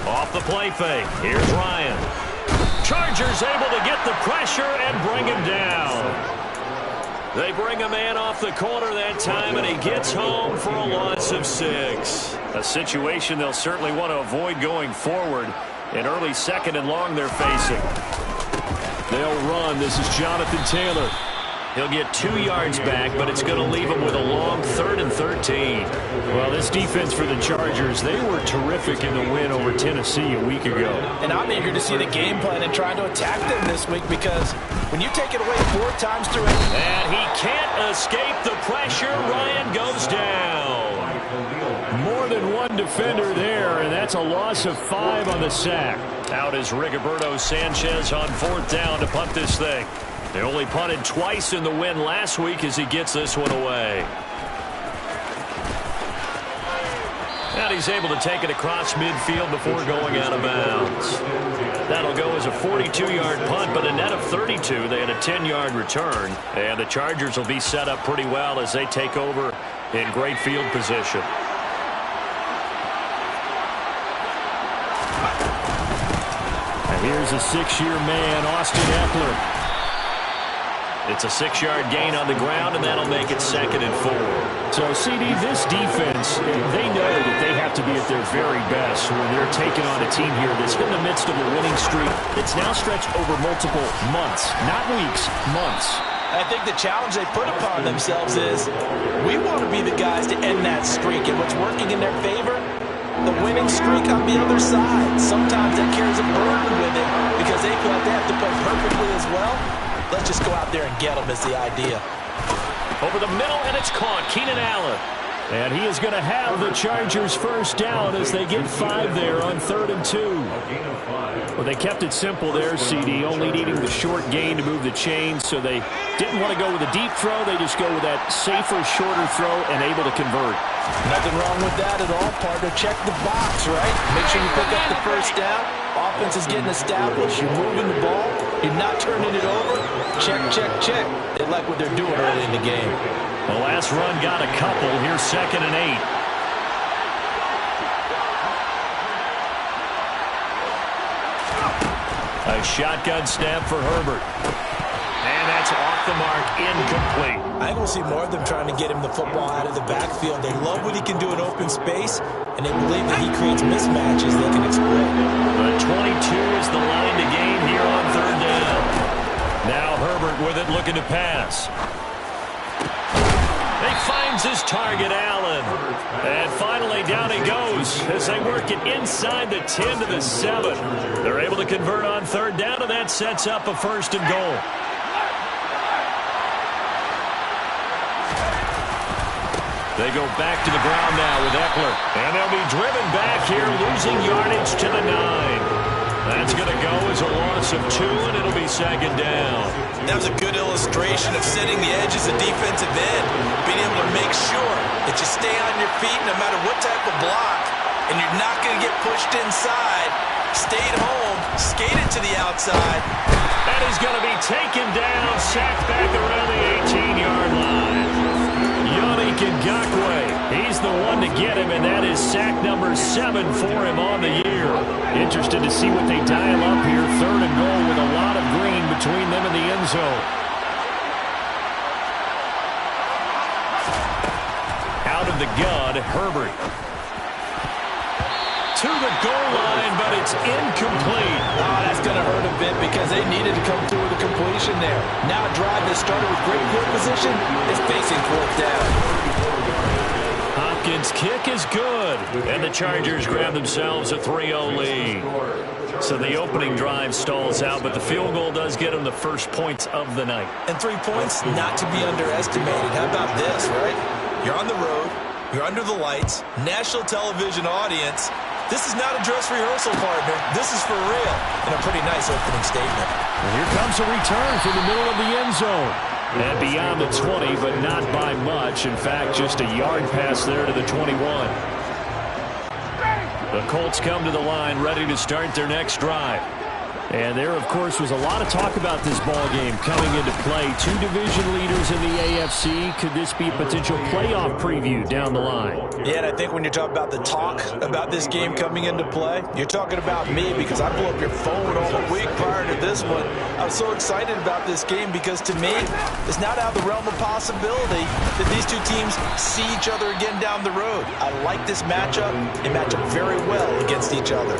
Off the play fake. Here's Ryan. Chargers able to get the pressure and bring him down. They bring a man off the corner that time, and he gets home for a loss of 6. A situation they'll certainly want to avoid going forward. An early 2nd and long they're facing. They'll run. This is Jonathan Taylor. He'll get 2 yards back, but it's going to leave him with a long 3rd and 13. Well, this defense for the Chargers, they were terrific in the win over Tennessee a week ago. And I'm eager to see the game plan and try to attack them this week, because when you take it away 4 times through it. And he can't escape the pressure. Ryan goes down. More than one defender there, and that's a loss of 5 on the sack. Out is Rigoberto Sanchez on 4th down to punt this thing. They only punted twice in the win last week as he gets this one away. And he's able to take it across midfield before going out of bounds. That'll go as a 42-yard punt, but a net of 32. They had a 10-yard return. And the Chargers will be set up pretty well as they take over in great field position. And here's a 6-year man, Austin Ekeler. It's a 6-yard gain on the ground, and that'll make it 2nd and 4. So, CD, this defense, they know that they have to be at their very best when they're taking on a team here that's in the midst of a winning streak that's now stretched over multiple months, not weeks, months. I think the challenge they put upon themselves is we want to be the guys to end that streak, and what's working in their favor, the winning streak on the other side. Sometimes that carries a burden with it because they feel like they have to play perfectly as well. Let's just go out there and get them is the idea. Over the middle, and it's caught. Keenan Allen. And he is going to have the Chargers first down as they get 5 there on 3rd and 2. Well, they kept it simple there, CD, only needing the short gain to move the chains, so they didn't want to go with a deep throw. They just go with that safer, shorter throw and able to convert. Nothing wrong with that at all, partner. Check the box, right? Make sure you pick up the first down. Offense is getting established. You're moving the ball. You're not turning it over. Check, check, check. They like what they're doing early in the game. The last run got a couple. Here's 2nd and 8. A shotgun snap for Herbert. And that's off the mark, incomplete. I think we'll see more of them trying to get him the football out of the backfield. They love what he can do in open space, and they believe that he creates mismatches they can exploit. The 22 is the line to gain here on 3rd down. Now Herbert with it, looking to pass. He finds his target, Allen. And finally down he goes as they work it inside the 10 to the 7. They're able to convert on 3rd down, and that sets up a 1st and goal. They go back to the ground now with Ekeler. And they'll be driven back here, losing yardage to the 9. That's going to go as a loss of 2, and it'll be 2nd down. That was a good illustration of setting the edge as a defensive end, being able to make sure that you stay on your feet no matter what type of block, and you're not going to get pushed inside. Stay at home, skate it to the outside. And he's going to be taken down, sacked back around the 18-yard line. Yannick Ngakoue, he's the one to get him, and that is sack number 7 for him on the year. Interested to see what they dial up here. 3rd and goal with a lot of green between them and the end zone. Out of the gun, Herbert. To the goal line, but it's incomplete. Oh, that's going to hurt a bit because they needed to come through with a completion there. Now a drive that started with great field position is facing 4th down. Hopkins' kick is good, and the Chargers grab themselves a 3-0 lead. So the opening drive stalls out, but the field goal does get them the first points of the night. And 3 points, not to be underestimated. How about this, right? You're on the road. You're under the lights. National television audience. This is not a dress rehearsal, partner. This is for real. And a pretty nice opening statement. And here comes a return from the middle of the end zone. And beyond the 20, but not by much. In fact, just a yard pass there to the 21. The Colts come to the line, ready to start their next drive. And there, of course, was a lot of talk about this ball game coming into play. Two division leaders in the AFC. Could this be a potential playoff preview down the line? Yeah, and I think when you're talking about the talk about this game coming into play, you're talking about me because I blew up your phone all the week prior to this one. I was so excited about this game because, to me, it's not out of the realm of possibility that these two teams see each other again down the road. I like this matchup. They match up very well against each other.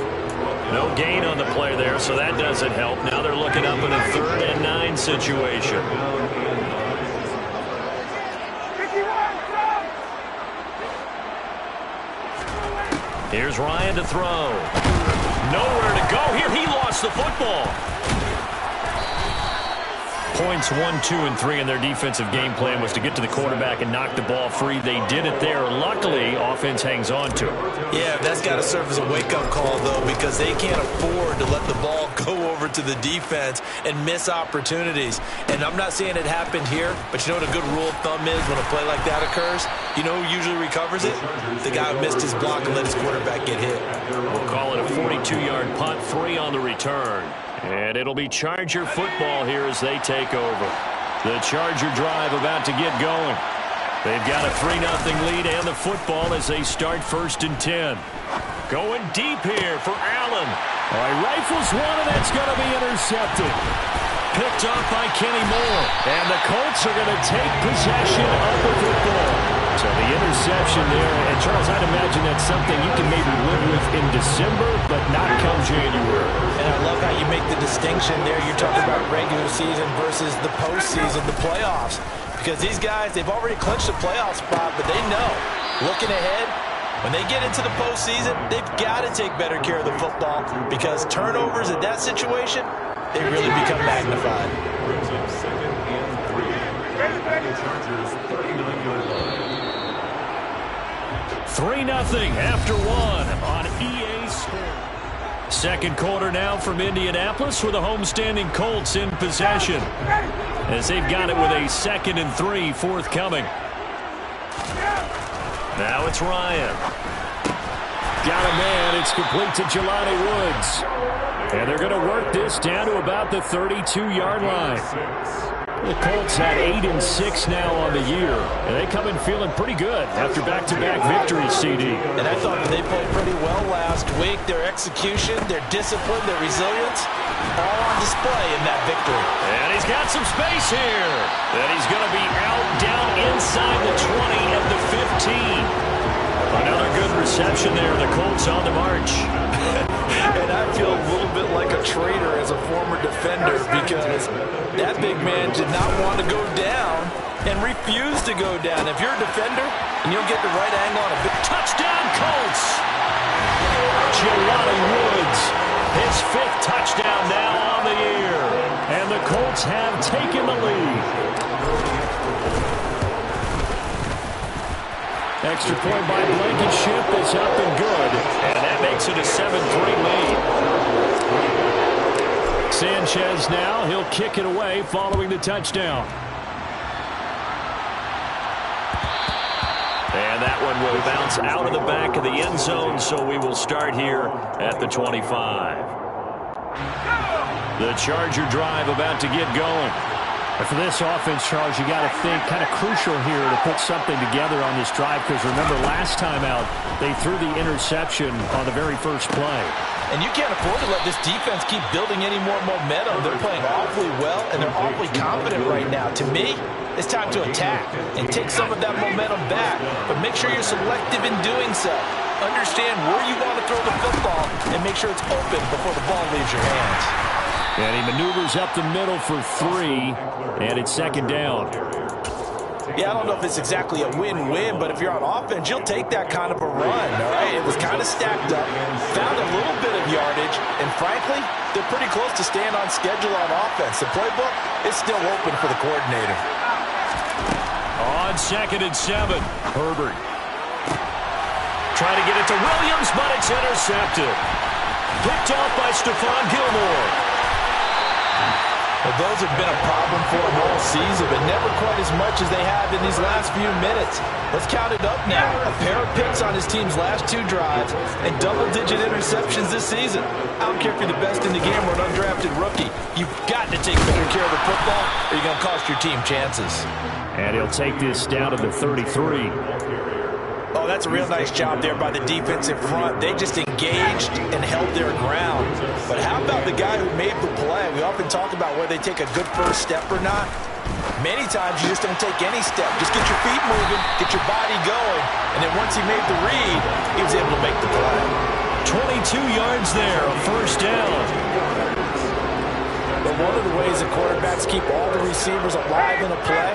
No gain on the play there, so that doesn't help. Now they're looking up in a 3rd and 9 situation. Here's Ryan to throw. Nowhere to go here. He lost the football. Points 1, 2, and 3 in their defensive game plan was to get to the quarterback and knock the ball free. They did it there. Luckily, offense hangs on to it. Yeah, that's got to serve as a wake-up call, though, because they can't afford to let the ball go over to the defense and miss opportunities. And I'm not saying it happened here, but you know what a good rule of thumb is when a play like that occurs? You know who usually recovers it? The guy who missed his block and let his quarterback get hit. We'll call it a 42-yard punt, 3 on the return. And it'll be Charger football here as they take over. The Charger drive about to get going. They've got a 3-0 lead and the football as they start 1st and 10. Going deep here for Allen. All right, rifles one, and that's going to be intercepted. Picked off by Kenny Moore. And the Colts are going to take possession of the football. So the interception there, and Charles, I'd imagine that's something you can maybe live with in December, but not come January. And I love how you make the distinction there. You're talking about regular season versus the postseason, the playoffs. Because these guys, they've already clinched a playoff spot, but they know, looking ahead, when they get into the postseason, they've got to take better care of the football because turnovers in that situation, they really become magnified. 3-0 after 1 on EA Sports. Second quarter now from Indianapolis with the homestanding Colts in possession as they've got it with a 2nd and 3 forthcoming. Now it's Ryan. Got a man. It's complete to Jelani Woods. And they're going to work this down to about the 32-yard line. The Colts had 8 and 6 now on the year, and they come in feeling pretty good after back-to-back victories, CD. And I thought they played pretty well last week. Their execution, their discipline, their resilience, all on display in that victory. And he's got some space here. And he's going to be out down inside the 20 at the 15. Another good reception there. The Colts on the march. And I feel a little bit like a traitor as a former defender because that big man did not want to go down and refused to go down. If you're a defender and you'll get the right angle on a big touchdown, Colts. Jelani Woods, his 5th touchdown now on the year. And the Colts have taken the lead. Extra point by Blankenship is up and good. And that makes it a 7-3 lead. Sanchez now, he'll kick it away following the touchdown. And that one will bounce out of the back of the end zone, so we will start here at the 25. The Charger drive about to get going. But for this offense, Charles, you got to think kind of crucial here to put something together on this drive because remember last time out they threw the interception on the very first play. And you can't afford to let this defense keep building any more momentum. They're playing awfully well and they're awfully confident right now. To me, it's time to attack and take some of that momentum back, but make sure you're selective in doing so. Understand where you want to throw the football and make sure it's open before the ball leaves your hands. And he maneuvers up the middle for 3, and it's 2nd down. Yeah, I don't know if it's exactly a win-win, but if you're on offense, you'll take that kind of a run, all right? It was kind of stacked up, found a little bit of yardage, and frankly, they're pretty close to staying on schedule on offense. The playbook is still open for the coordinator. On 2nd and 7, Herbert. Trying to get it to Williams, but it's intercepted. Picked off by Stephon Gilmore. Well, those have been a problem for them all season, but never quite as much as they have in these last few minutes. Let's count it up now. A pair of picks on his team's last 2 drives and double-digit interceptions this season. I don't care if you're the best in the game or an undrafted rookie. You've got to take better care of the football or you're going to cost your team chances. And he'll take this down to the 33. Oh, that's a real nice job there by the defensive front. They just engaged and held their ground. But how about the guy who made the play? We often talk about whether they take a good first step or not. Many times you just don't take any step. Just get your feet moving, get your body going. And then once he made the read, he was able to make the play. 22 yards there, a first down. But one of the ways that quarterbacks keep all the receivers alive in a play,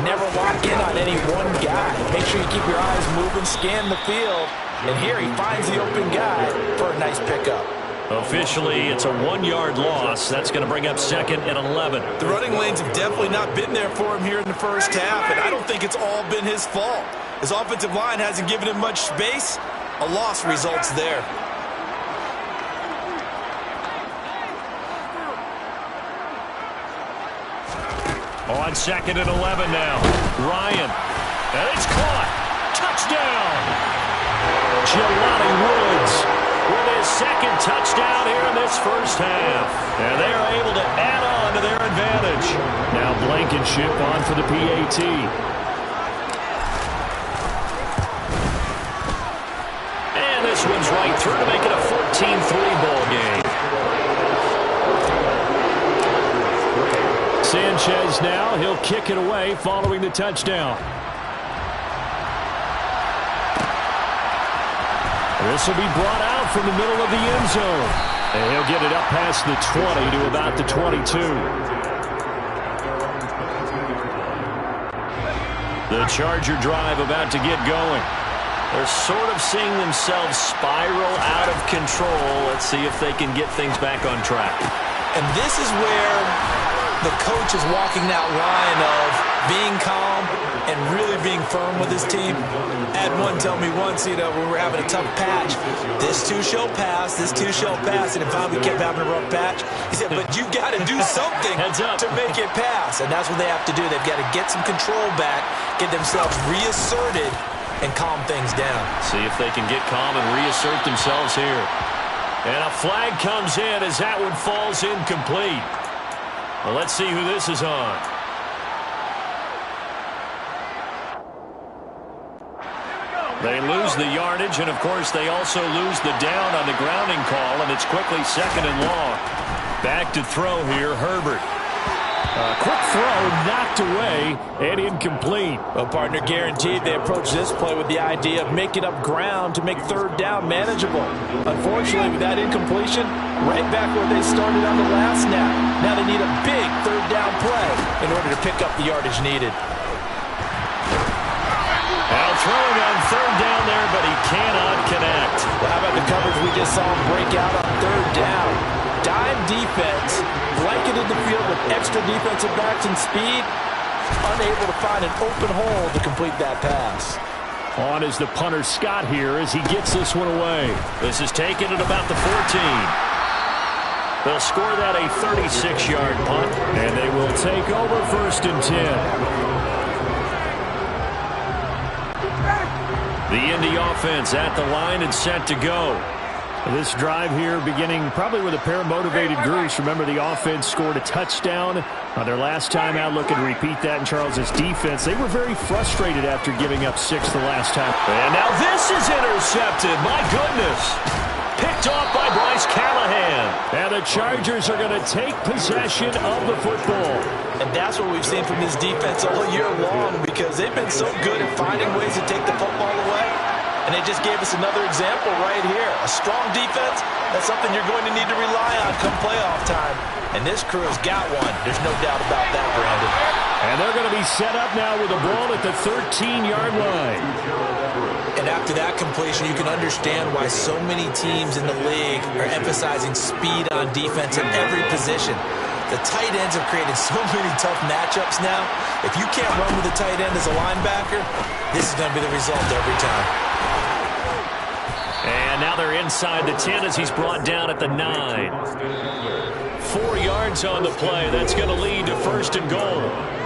never lock in on any one guy. Make sure you keep your eyes moving, scan the field. And here he finds the open guy for a nice pickup. Officially, it's a 1-yard loss. That's going to bring up 2nd and 11. The running lanes have definitely not been there for him here in the first half, and I don't think it's all been his fault. His offensive line hasn't given him much space. A loss results there. On 2nd and 11 now. Ryan. And it's caught. Touchdown. Jelani Woods with his 2nd touchdown here in this first half. And they are able to add on to their advantage. Now Blankenship on for the PAT. And this one's right through to make it a 14-3 ball game. Sanchez now, he'll kick it away following the touchdown. This will be brought out from the middle of the end zone. And he'll get it up past the 20 to about the 22. The Charger drive about to get going. They're sort of seeing themselves spiral out of control. Let's see if they can get things back on track. And this is where the coach is walking that line of being calm and really being firm with his team. Had one tell me once, when we were having a tough patch, this too shall pass, this too shall pass, and if we kept having a rough patch, he said, but you got to do something to make it pass, and that's what they have to do. They've got to get some control back, get themselves reasserted, and calm things down. See if they can get calm and reassert themselves here. And a flag comes in as that one falls incomplete. Well, let's see who this is on. They lose the yardage, and, of course, they also lose the down on the grounding call, and it's quickly 2nd and long. Back to throw here, Herbert. Quick throw, knocked away, and incomplete. Well, partner, guaranteed they approach this play with the idea of making up ground to make 3rd down manageable. Unfortunately, with that incompletion, right back where they started on the last snap. Now they need a big 3rd down play in order to pick up the yardage needed. Now throwing on 3rd down there, but he cannot connect. Well, how about the coverage we just saw him break out on 3rd down? Dime defense, blanketed the field with extra defensive backs and speed, unable to find an open hole to complete that pass. On is the punter Scott here as he gets this one away. This is taken at about the 14. They'll score that a 36-yard punt. And they will take over 1st and 10. The Indy offense at the line and set to go. This drive here beginning probably with a pair of motivated groups. Remember, the offense scored a touchdown on their last time out. Looking to repeat that in Charles's defense. They were very frustrated after giving up 6 the last time. And now this is intercepted. My goodness. Picked off by Bryce Callahan. And the Chargers are going to take possession of the football. And that's what we've seen from this defense all year long, because they've been so good at finding ways to take the football away. And they just gave us another example right here. A strong defense, that's something you're going to need to rely on come playoff time. And this crew has got one. There's no doubt about that, Brandon. And they're going to be set up now with the ball at the 13-yard line. And after that completion, you can understand why so many teams in the league are emphasizing speed on defense at every position. The tight ends have created so many tough matchups now. If you can't run with the tight end as a linebacker, this is going to be the result every time. And now they're inside the 10 as he's brought down at the 9. 4 yards on the play. That's going to lead to first and goal.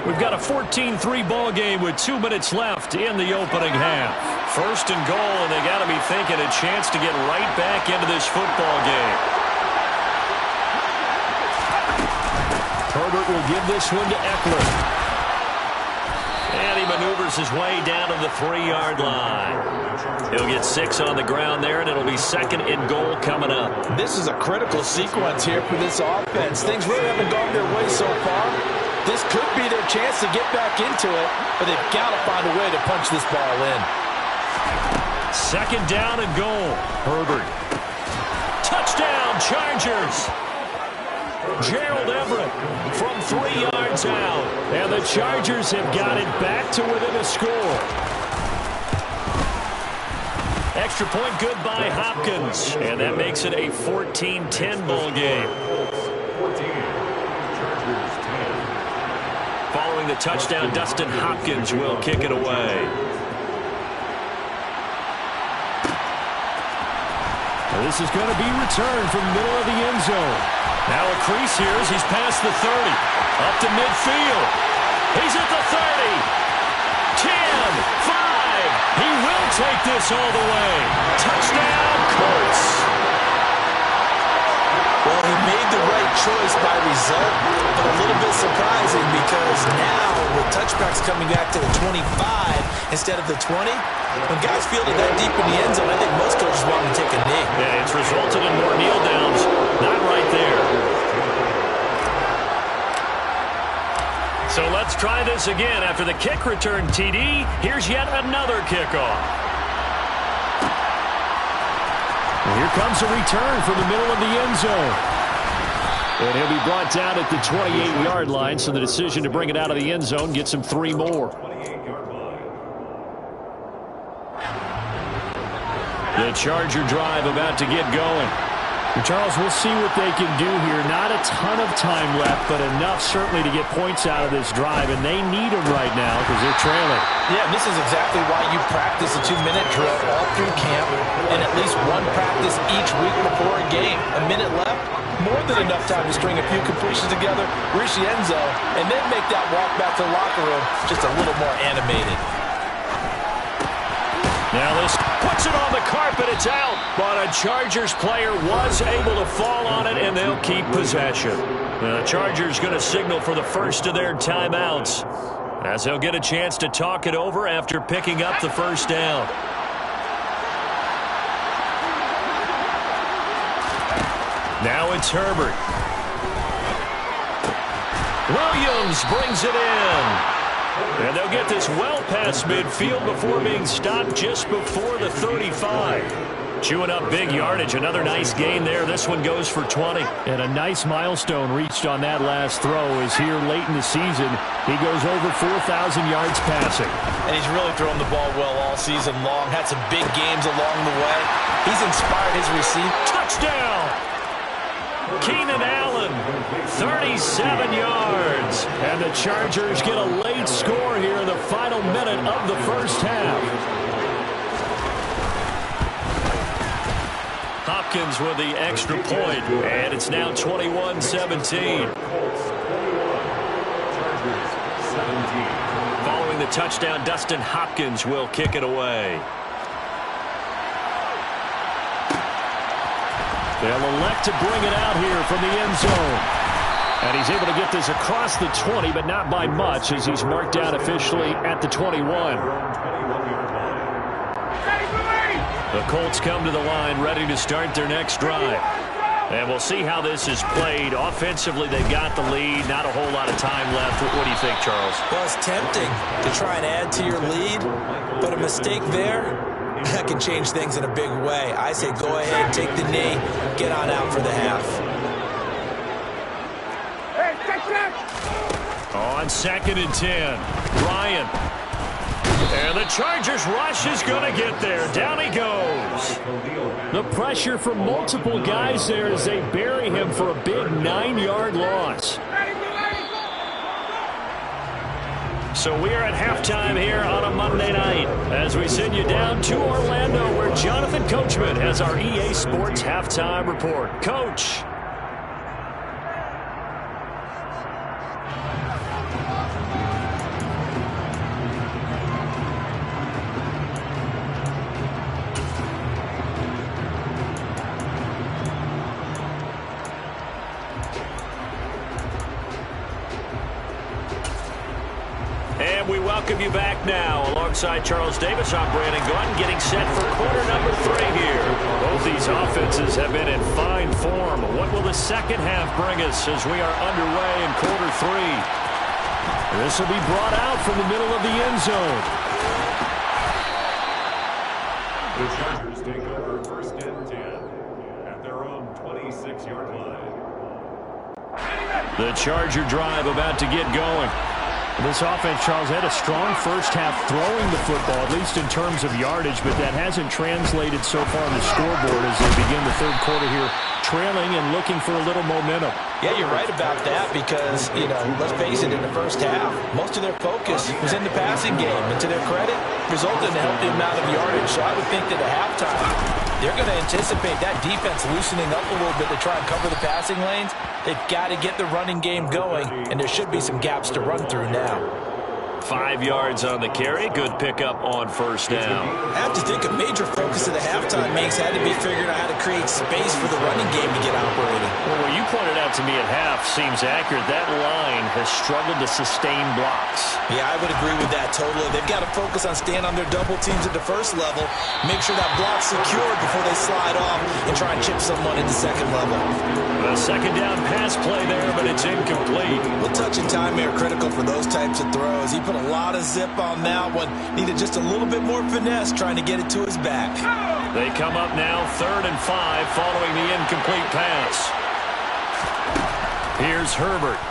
We've got a 14-3 ball game with 2 minutes left in the opening half. First and goal, and they got to be thinking a chance to get right back into this football game. Herbert will give this one to Eckler. And he maneuvers his way down to the 3-yard line. He'll get 6 on the ground there, and it'll be second and goal coming up. This is a critical sequence here for this offense. Things really haven't gone their way so far. This could be their chance to get back into it, but they've got to find a way to punch this ball in. Second down and goal. Herbert. Touchdown, Chargers. Gerald Everett from 3 yards out. And the Chargers have got it back to within a score. Extra point good by Hopkins. And that makes it a 14-10 ball game. Following the touchdown, Dustin Hopkins will kick it away. This is going to be returned from the middle of the end zone. Now a crease here as he's past the 30. Up to midfield. He's at the 30. 10, 5. He will take this all the way. Touchdown, Colts. Well, he made the right choice by result, but a little bit surprising because now with touchbacks coming back to the 25 instead of the 20, when guys field it that deep in the end zone, I think most coaches want to take a knee. Yeah, it's resulted in more kneel downs. Not right there. So let's try this again. After the kick return TD, here's yet another kickoff. Here comes a return from the middle of the end zone. And he'll be brought down at the 28-yard line, so the decision to bring it out of the end zone gets him 3 more. The Charger drive about to get going. And Charles, we'll see what they can do here. Not a ton of time left, but enough certainly to get points out of this drive, and they need them right now because they're trailing. Yeah, this is exactly why you practice a 2-minute drill all through camp and at least one practice each week before a game. A minute left, more than enough time to string a few completions together, reach the end zone, and then make that walk back to the locker room just a little more animated. Now this puts it on the carpet. It's out. But a Chargers player was able to fall on it, and they'll keep possession. The Chargers going to signal for the first of their timeouts as they'll get a chance to talk it over after picking up the first down. Now it's Herbert. Williams brings it in. And they'll get this well past midfield before being stopped just before the 35. Chewing up big yardage. Another nice gain there. This one goes for 20. And a nice milestone reached on that last throw is here late in the season. He goes over 4,000 yards passing. And he's really thrown the ball well all season long. Had some big games along the way. He's inspired his receiver. Touchdown! Keenan Allen, 37 yards. And the Chargers get a late score here in the final minute of the first half. Hopkins with the extra point, and it's now 21-17. Following the touchdown, Dustin Hopkins will kick it away. They'll elect to bring it out here from the end zone. And he's able to get this across the 20, but not by much as he's marked down officially at the 21. The Colts come to the line ready to start their next drive. And we'll see how this is played. Offensively, they've got the lead. Not a whole lot of time left. What do you think, Charles? Well, it's tempting to try and add to your lead, but a mistake there that can change things in a big way. I say go ahead, take the knee, get on out for the half. On 2nd and 10, Ryan. And the Chargers rush is going to get there. Down he goes. The pressure from multiple guys there as they bury him for a big 9-yard loss. So we are at halftime here on a Monday night as we send you down to Orlando where Jonathan Coachman has our EA Sports Halftime Report. Coach. welcome you back now. Alongside Charles Davis, I'm Brandon Gaudin, getting set for quarter number 3 here. Both these offenses have been in fine form. What will the second half bring us as we are underway in quarter 3? This will be brought out from the middle of the end zone. The Chargers take over first and 10 at their own 26-yard line. The Charger drive about to get going. This offense, Charles, had a strong first half throwing the football, at least in terms of yardage, but that hasn't translated so far on the scoreboard as they begin the third quarter here, trailing and looking for a little momentum. Yeah, you're right about that because, let's face it, in the first half, most of their focus was in the passing game. And to their credit, resulted in a healthy amount of yardage. So I would think that at halftime, they're going to anticipate that defense loosening up a little bit to try and cover the passing lanes. They've got to get the running game going, and there should be some gaps to run through now. 5 yards on the carry. Good pickup on first down. I have to think a major focus of the halftime makes had to be figuring out how to create space for the running game to get operating. Well, what you pointed out to me at half seems accurate. That line has struggled to sustain blocks. Yeah, I would agree with that totally. They've got to focus on staying on their double teams at the first level, make sure that block's secured before they slide off and try and chip someone at the second level. A second down pass play there, but it's incomplete. Well, touch and time are critical for those types of throws. He put a lot of zip on that one. Needed just a little bit more finesse trying to get it to his back. They come up now 3rd and 5 following the incomplete pass. Here's Herbert.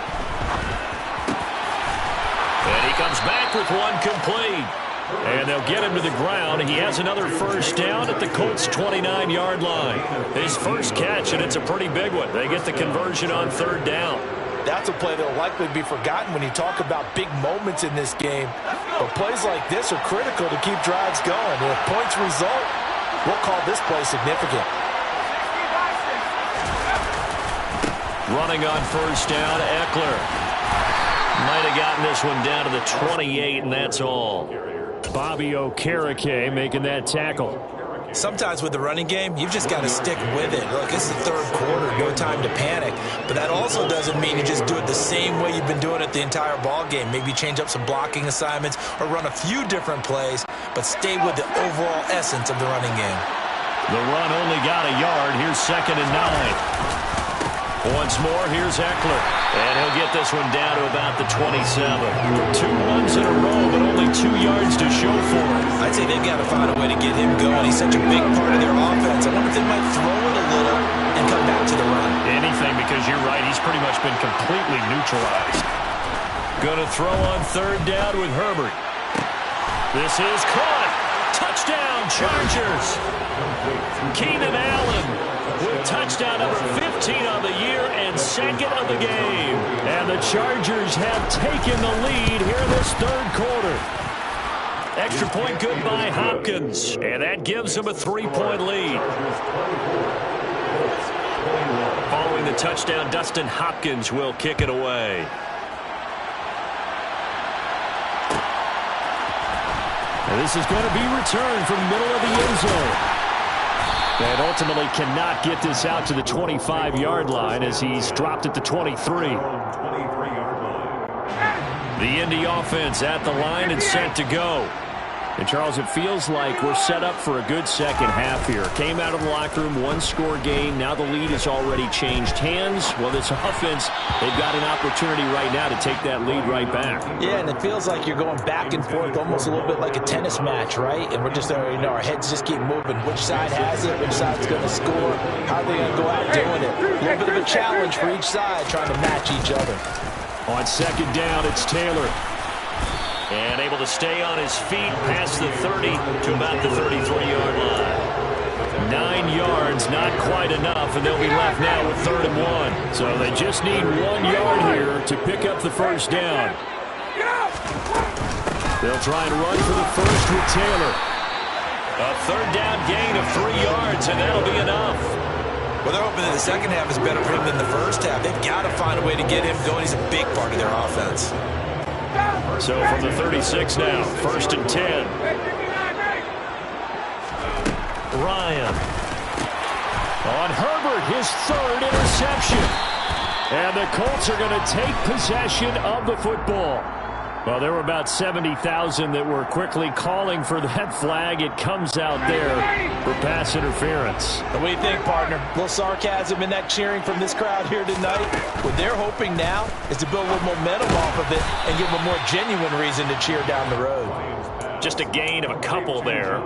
And he comes back with one complete. And they'll get him to the ground. He has another first down at the Colts' 29-yard line. His first catch, and it's a pretty big one. They get the conversion on 3rd down. That's a play that will likely be forgotten when you talk about big moments in this game. But plays like this are critical to keep drives going. And if points result, we'll call this play significant. Running on first down, Eckler. Might have gotten this one down to the 28, and that's all. Bobby Okereke making that tackle. Sometimes with the running game, you've just got to stick with it. Look, it's the third quarter, no time to panic. But that also doesn't mean you just do it the same way you've been doing it the entire ball game. Maybe change up some blocking assignments or run a few different plays, but stay with the overall essence of the running game. The run only got a yard. Here's 2nd and 9. Once more, here's Eckler. And he'll get this one down to about the 27. 2 runs in a row, but only 2 yards to show for it. I'd say they've got to find a way to get him going. He's such a big part of their offense. I wonder if they might throw it a little and come back to the run. Anything, because you're right. He's pretty much been completely neutralized. Going to throw on 3rd down with Herbert. This is caught. Touchdown, Chargers. Keenan Allen with touchdown number 15 on the year and 2nd of the game. And the Chargers have taken the lead here in this 3rd quarter. Extra point good by Hopkins, and that gives them a 3-point lead. Following the touchdown, Dustin Hopkins will kick it away. And this is going to be returned from the middle of the end zone. And ultimately cannot get this out to the 25-yard line as he's dropped at the 23. The Indy offense at the line and set to go. And, Charles, it feels like we're set up for a good second half here. Came out of the locker room, 1-score game. Now the lead has already changed hands. Well, this offense, they've got an opportunity right now to take that lead right back. Yeah, and it feels like you're going back and forth almost a little bit like a tennis match, right? And we're just, our heads just keep moving. Which side has it? Which side's going to score? How are they going to go out doing it? A little bit of a challenge for each side trying to match each other. On 2nd down, it's Taylor. And able to stay on his feet past the 30 to about the 33-yard line. 9 yards, not quite enough, and they'll be left now with 3rd and 1. So they just need 1 yard here to pick up the first down. They'll try and run for the first with Taylor. A 3rd down gain of 3 yards, and that'll be enough. Well, they're hoping that the second half is better for him than the first half. They've got to find a way to get him going. He's a big part of their offense. So from the 36 now, 1st and 10. Ryan. On Herbert, his 3rd interception. And the Colts are going to take possession of the football. Well, there were about 70,000 that were quickly calling for that flag. It comes out there for pass interference. What do you think, partner? A little sarcasm in that cheering from this crowd here tonight. What they're hoping now is to build a little momentum off of it and give them a more genuine reason to cheer down the road. Just a gain of a couple there,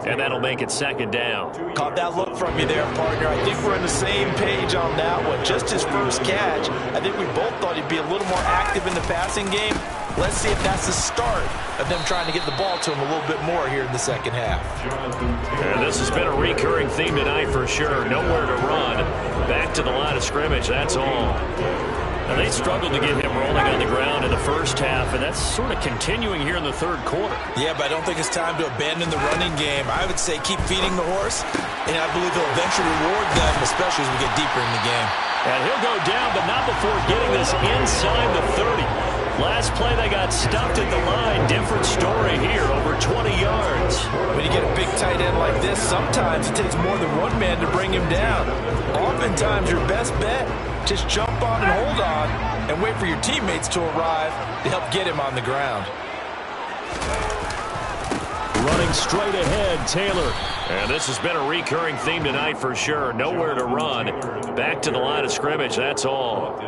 and that'll make it second down. Caught that look from you there, partner. I think we're on the same page on that one. Just his first catch, I think we both thought he'd be a little more active in the passing game. Let's see if that's the start of them trying to get the ball to him a little bit more here in the second half. And this has been a recurring theme tonight for sure. Nowhere to run. Back to the line of scrimmage, that's all. Now, they struggled to get him rolling on the ground in the first half, and that's sort of continuing here in the third quarter. Yeah, but I don't think it's time to abandon the running game. I would say keep feeding the horse, and I believe he'll eventually reward them, especially as we get deeper in the game. And he'll go down, but not before getting this inside the 30. Last play, they got stuffed at the line. Different story here, over 20 yards. When you get a big tight end like this, sometimes it takes more than one man to bring him down. Oftentimes, your best bet, just jump on and hold on and wait for your teammates to arrive to help get him on the ground. Running straight ahead, Taylor. And this has been a recurring theme tonight for sure. Nowhere to run. Back to the line of scrimmage, that's all.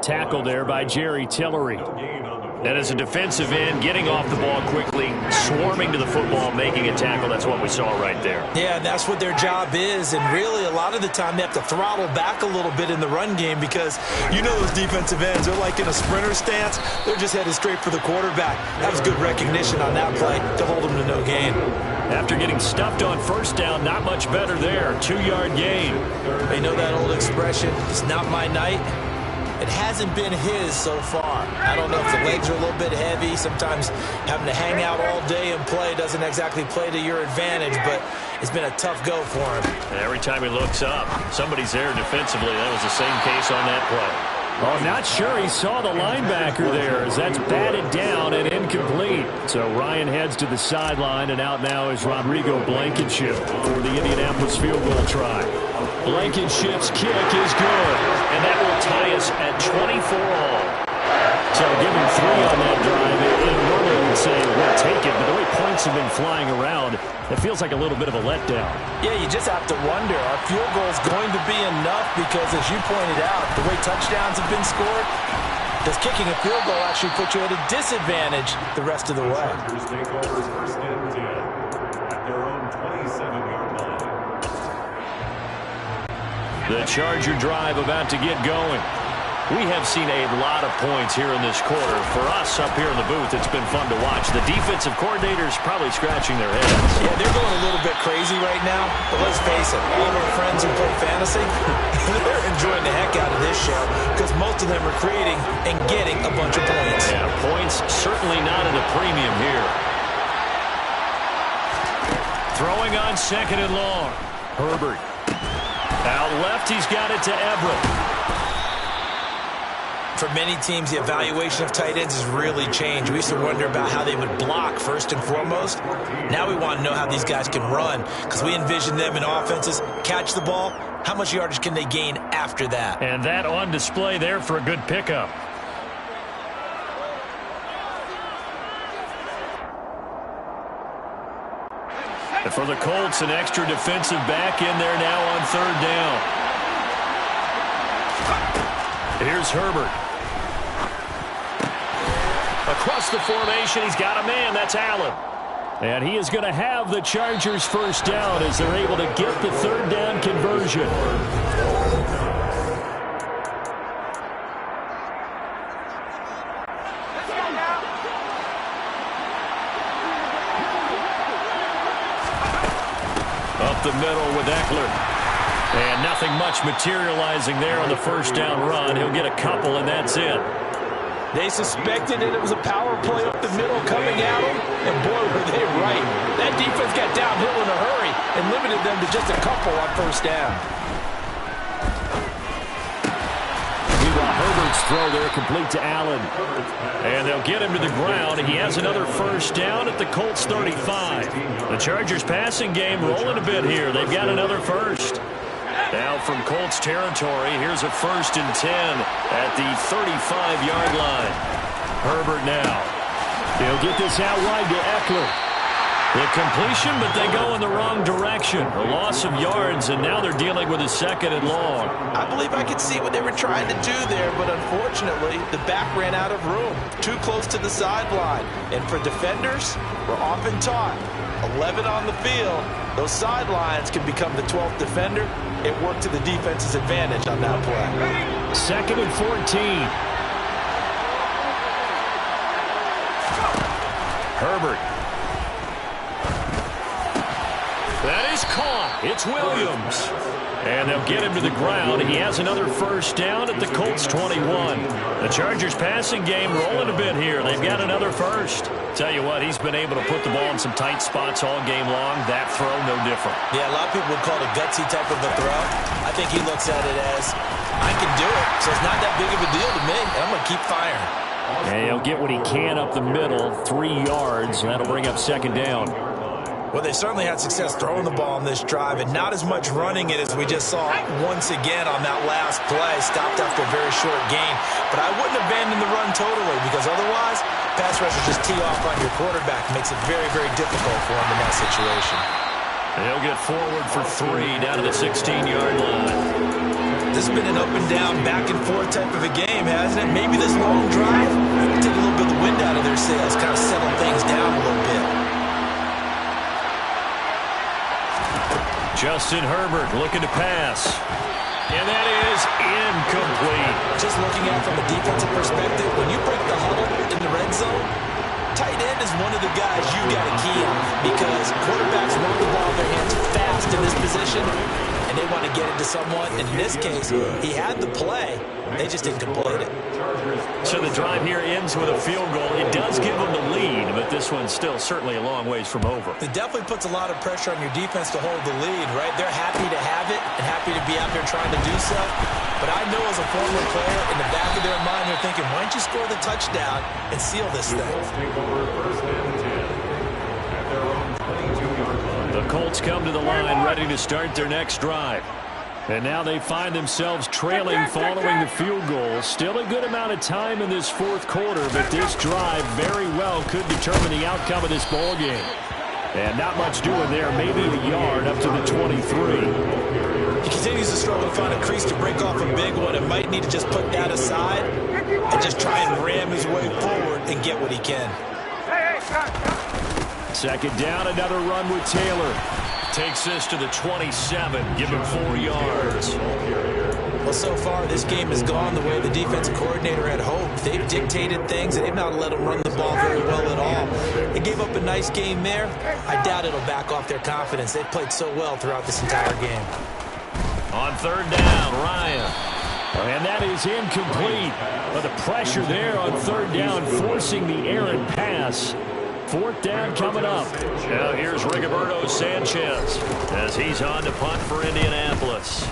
Tackle there by Jerry Tillery. And as a defensive end, getting off the ball quickly, swarming to the football, making a tackle. That's what we saw right there. Yeah, and that's what their job is. And really, a lot of the time, they have to throttle back a little bit in the run game because you know those defensive ends, they're like in a sprinter stance. They're just headed straight for the quarterback. That was good recognition on that play to hold them to no gain. After getting stuffed on first down, not much better there. 2-yard gain. You know that old expression, it's not my night. It hasn't been his so far. I don't know if the legs are a little bit heavy. Sometimes having to hang out all day and play doesn't exactly play to your advantage, but it's been a tough go for him. And every time he looks up, somebody's there defensively. That was the same case on that play. Oh, not sure he saw the linebacker there as that's batted down and incomplete. So Ryan heads to the sideline, and out now is Rodrigo Blankenship for the Indianapolis field goal try. Blankenship's kick is good, and that will tie us at 24 all. So given 3 on that drive, it normally would say we'll take it, but the way points have been flying around, it feels like a little bit of a letdown. Yeah, you just have to wonder, are field goals going to be enough? Because as you pointed out, the way touchdowns have been scored, does kicking a field goal actually put you at a disadvantage the rest of the way? Chargers take over first and 10 at their own 27-yard line. The Charger drive about to get going. We have seen a lot of points here in this quarter. For us up here in the booth, it's been fun to watch. The defensive coordinators probably scratching their heads. Yeah, they're going a little bit crazy right now. But let's face it, all of our friends who play fantasy, they're enjoying the heck out of this show because most of them are creating and getting a bunch of points. Yeah, points certainly not at a premium here. Throwing on second and long. Herbert. Out left, he's got it to Everett. For many teams, the evaluation of tight ends has really changed. We used to wonder about how they would block first and foremost. Now we want to know how these guys can run because we envision them in offenses catch the ball. How much yardage can they gain after that? And that on display there for a good pickup. And for the Colts, an extra defensive back in there now on third down. Here's Herbert. Across the formation, he's got a man. That's Allen. And he is going to have the Chargers first down as they're able to get the third down conversion. Up the middle with Eckler. And nothing much materializing there on the first down run. He'll get a couple, and that's it. They suspected that it was a power play up the middle coming at them, and boy, were they right. That defense got downhill in a hurry and limited them to just a couple on first down. Meanwhile, Herbert's throw there complete to Allen. And they'll get him to the ground. He has another first down at the Colts 35. The Chargers passing game rolling a bit here. They've got another first. Now from Colts territory, here's a 1st and 10 at the 35-yard line. Herbert now. He'll get this out wide to Eckler. The completion, but they go in the wrong direction. A loss of yards, and now they're dealing with a 2nd and long. I believe I could see what they were trying to do there, but unfortunately, the back ran out of room. Too close to the sideline. And for defenders, we're often taught, 11 on the field, those sidelines can become the 12th defender. It worked to the defense's advantage on that play. 2nd and 14. Herbert. That is caught. It's Williams. And they'll get him to the ground. He has another first down at the Colts 21. The Chargers passing game rolling a bit here. They've got another first. Tell you what, he's been able to put the ball in some tight spots all game long. That throw, no different. Yeah, a lot of people would call it a gutsy type of a throw. I think he looks at it as, I can do it, so it's not that big of a deal to me. I'm going to keep firing. And he'll get what he can up the middle, 3 yards. And that'll bring up 2nd down. Well, they certainly had success throwing the ball on this drive and not as much running it as we just saw once again on that last play. Stopped after a very short gain. But I wouldn't abandon the run totally because otherwise, pass rushers just tee off on your quarterback. Makes it very, very difficult for him in that situation. They'll get forward for 3 down to the 16-yard line. This has been an up and down, back and forth type of a game, hasn't it? Maybe this long drive will take a little bit of the wind out of their sails, kind of settle things down a little bit. Justin Herbert looking to pass. And that is incomplete. Just looking at it from a defensive perspective, when you break the huddle in the red zone, tight end is one of the guys you got to key on because quarterbacks want the ball in their hands fast in this position, and they want to get it to someone. And in this case, he had the play. They just didn't complete it. So the drive here ends with a field goal. It does give them the lead, but this one's still certainly a long ways from over. It definitely puts a lot of pressure on your defense to hold the lead, right? They're happy to have it and happy to be out there trying to do so. But I know as a former player, in the back of their mind, they're thinking, why don't you score the touchdown and seal this thing? The Colts come to the line ready to start their next drive. And now they find themselves trailing following the field goal. Still a good amount of time in this 4th quarter, but this drive very well could determine the outcome of this ball game. And not much doing there, maybe a yard up to the 23. He continues to struggle to find a crease to break off a big one and might need to just put that aside and just try and ram his way forward and get what he can. 2nd down, another run with Taylor. Takes this to the 27, give him 4 yards. Well, so far, this game has gone the way the defensive coordinator had hoped. They've dictated things, and they've not let them run the ball very well at all. They gave up a nice game there. I doubt it'll back off their confidence. They've played so well throughout this entire game. On 3rd down, Ryan. And that is incomplete. But the pressure there on 3rd down, forcing the errant pass. 4th down coming up. Now here's Rigoberto Sanchez as he's on to punt for Indianapolis.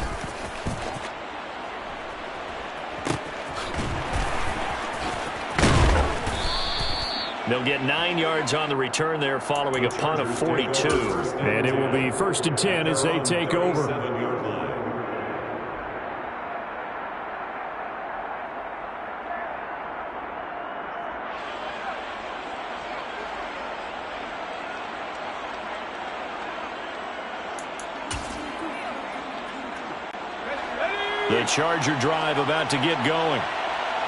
They'll get 9 yards on the return there following a punt of 42. And it will be 1st and 10 as they take over. The Charger drive about to get going.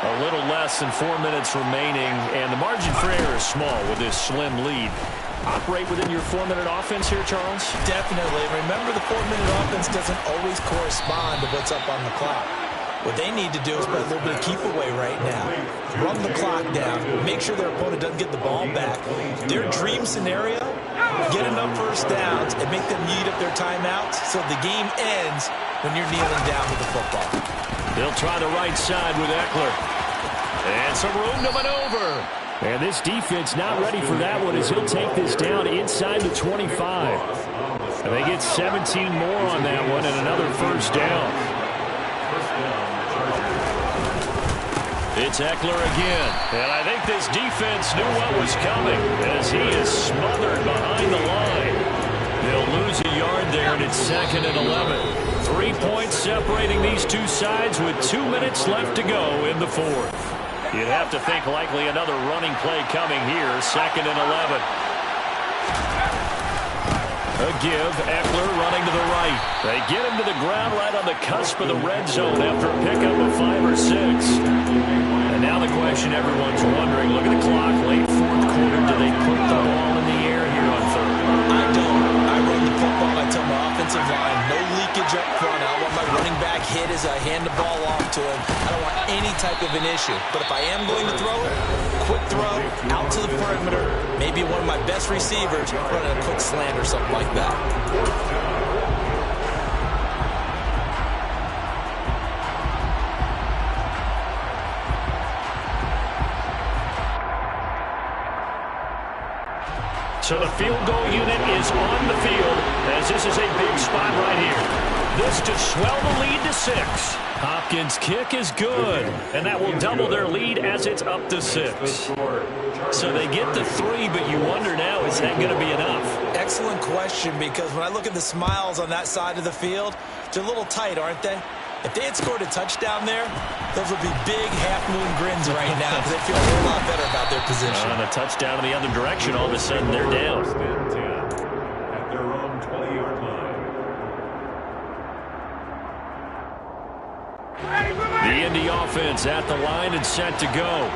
A little less than 4 minutes remaining, and the margin for error is small with this slim lead. Operate within your 4-minute offense here, Charles? Definitely. Remember, the 4-minute offense doesn't always correspond to what's up on the clock. What they need to do is play a little bit of keep away right now. Run the clock down. Make sure their opponent doesn't get the ball back. Their dream scenario, get enough first downs and make them eat up their timeouts so the game ends when you're kneeling down with the football. They'll try the right side with Eckler. And some room to maneuver. And this defense not ready for that one as he'll take this down inside the 25. And they get 17 more on that one and another first down. It's Eckler again. And I think this defense knew what was coming as he is smothered behind the line. They'll lose a yard there, and it's 2nd and 11. 3 points separating these two sides with 2 minutes left to go in the 4th. You'd have to think likely another running play coming here. 2nd and 11. A give. Eckler running to the right. They get him to the ground right on the cusp of the red zone after a pickup of 5 or 6. And now the question everyone's wondering, look at the clock, late 4th quarter. Do they put the ball in the air here on 3rd? I don't. I run the football. I tell my offensive line, no leakage up front. I want my running back hit as I hand the ball off to him. I don't want any type of an issue. But if I am going to throw it, quick throw, out to the perimeter, maybe one of my best receivers running a quick slant or something like that. So the field goal unit is on the field as this is a big spot right here. This to swell the lead to 6. Hopkins' kick is good, and that will double their lead as it's up to 6. So they get to 3, but you wonder now, is that going to be enough? Excellent question, because when I look at the smiles on that side of the field, they're a little tight, aren't they? If they had scored a touchdown there, those would be big half-moon grins right now because they feel a whole lot better about their position. On a touchdown in the other direction, all of a sudden they're down. At their own 20-yard line. The Indy offense at the line and set to go.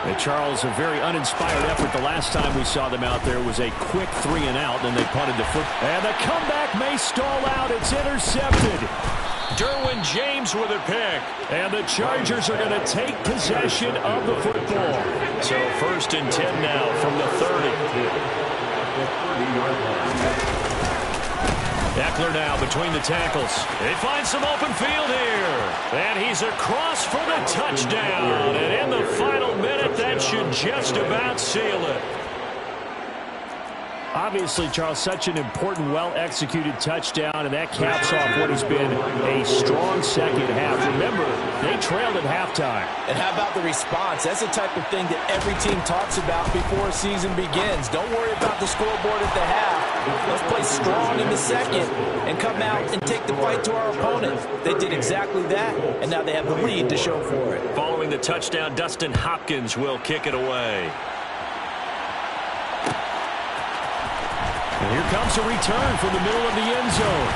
And Charles, a very uninspired effort. The last time we saw them out there was a quick 3 and out, then they punted the foot. And the comeback may stall out. It's intercepted. Derwin James with a pick. And the Chargers are going to take possession of the football. So 1st and 10 now from the 30. Eckler now between the tackles. They find some open field here. And he's across for the touchdown. And in the final minute, that should just about seal it. Obviously, Charles, such an important, well-executed touchdown, and that caps off what has been a strong second half. Remember, they trailed at halftime. And how about the response? That's the type of thing that every team talks about before a season begins. Don't worry about the scoreboard at the half. Let's play strong in the second and come out and take the fight to our opponent. They did exactly that, and now they have the lead to show for it. Following the touchdown, Dustin Hopkins will kick it away. And here comes a return from the middle of the end zone.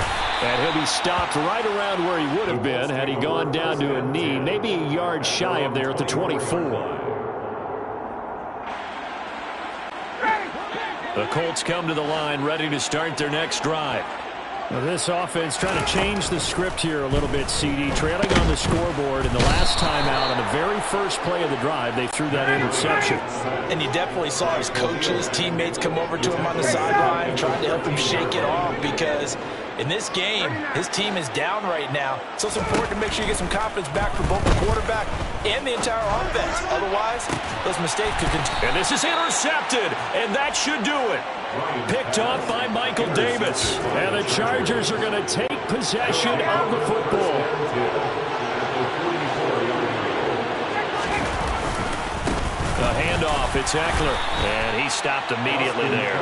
And he'll be stopped right around where he would have been had he gone down to a knee, maybe a yard shy of there at the 24. The Colts come to the line ready to start their next drive. Well, this offense trying to change the script here a little bit, CD. Trailing on the scoreboard, and the last time out on the very first play of the drive, they threw that interception. And you definitely saw his coaches, teammates come over to him on the sideline, trying to help him shake it off because in this game, his team is down right now. So it's important to make sure you get some confidence back for both the quarterback and the entire offense. Otherwise, those mistakes could continue. And this is intercepted, and that should do it. Picked off by Michael Davis. And the Chargers are going to take possession of the football. The handoff, it's Eckler. And he stopped immediately there.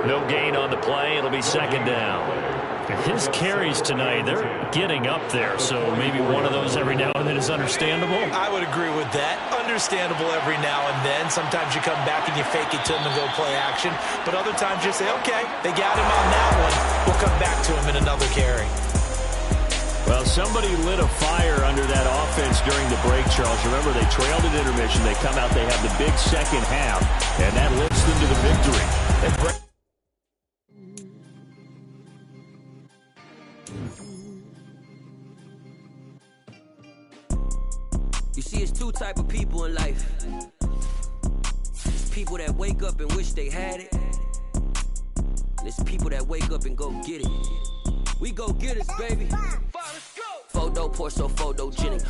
No gain on the play. It'll be 2nd down. His carries tonight, they're getting up there, so maybe one of those every now and then is understandable. I would agree with that. Understandable every now and then. Sometimes you come back and you fake it to him and go play action. But other times you say, okay, they got him on that one. We'll come back to him in another carry. Well, somebody lit a fire under that offense during the break, Charles. Remember, they trailed at intermission. They come out, they have the big second half, and that lifts them to the victory. You see, it's 2 type of people in life. It's people that wake up and wish they had it. And it's people that wake up and go get it. We go get it, baby. Photo, Porto, photogenic.